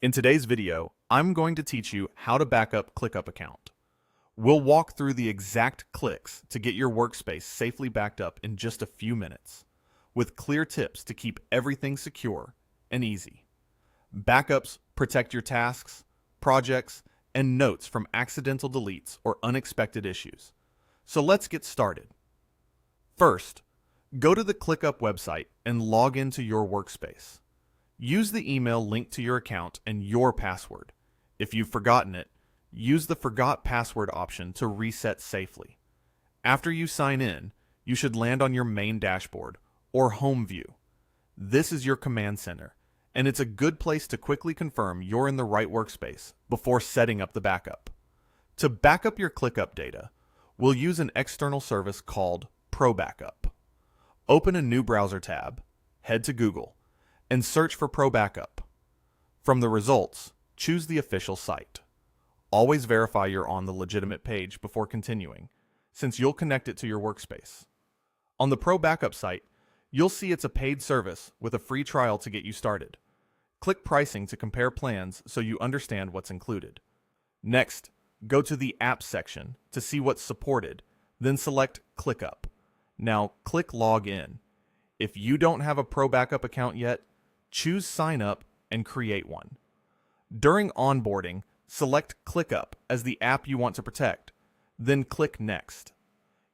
In today's video, I'm going to teach you how to back up ClickUp account. We'll walk through the exact clicks to get your workspace safely backed up in just a few minutes, with clear tips to keep everything secure and easy. Backups protect your tasks, projects, and notes from accidental deletes or unexpected issues. So let's get started. First, go to the ClickUp website and log into your workspace. Use the email linked to your account and your password. If you've forgotten it, use the Forgot Password option to reset safely. After you sign in, you should land on your main dashboard or home view. This is your command center, and it's a good place to quickly confirm you're in the right workspace before setting up the backup. To back up your ClickUp data, we'll use an external service called Pro Backup. Open a new browser tab, head to Google, and search for Pro Backup. From the results, choose the official site. Always verify you're on the legitimate page before continuing, since you'll connect it to your workspace. On the Pro Backup site, you'll see it's a paid service with a free trial to get you started. Click Pricing to compare plans so you understand what's included. Next, go to the Apps section to see what's supported, then select ClickUp. Now click Log In. If you don't have a Pro Backup account yet, choose Sign Up and create one. During onboarding, select ClickUp as the app you want to protect, then click Next.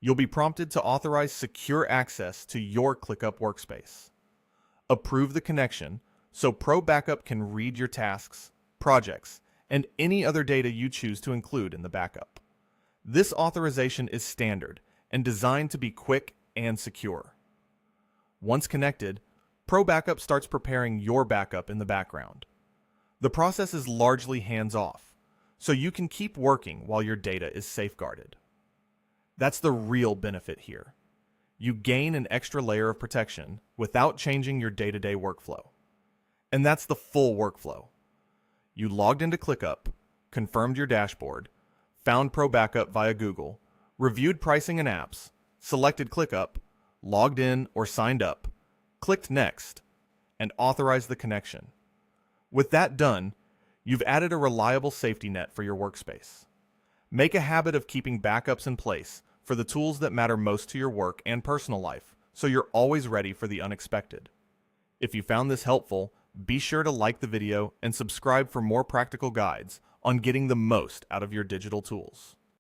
You'll be prompted to authorize secure access to your ClickUp workspace. Approve the connection so Pro Backup can read your tasks, projects, and any other data you choose to include in the backup. This authorization is standard and designed to be quick and secure. Once connected, Pro Backup starts preparing your backup in the background. The process is largely hands-off, so you can keep working while your data is safeguarded. That's the real benefit here. You gain an extra layer of protection without changing your day-to-day workflow. And that's the full workflow. You logged into ClickUp, confirmed your dashboard, found Pro Backup via Google, reviewed pricing and apps, selected ClickUp, logged in or signed up, clicked Next, and authorized the connection. With that done, you've added a reliable safety net for your workspace. Make a habit of keeping backups in place for the tools that matter most to your work and personal life, so you're always ready for the unexpected. If you found this helpful, be sure to like the video and subscribe for more practical guides on getting the most out of your digital tools.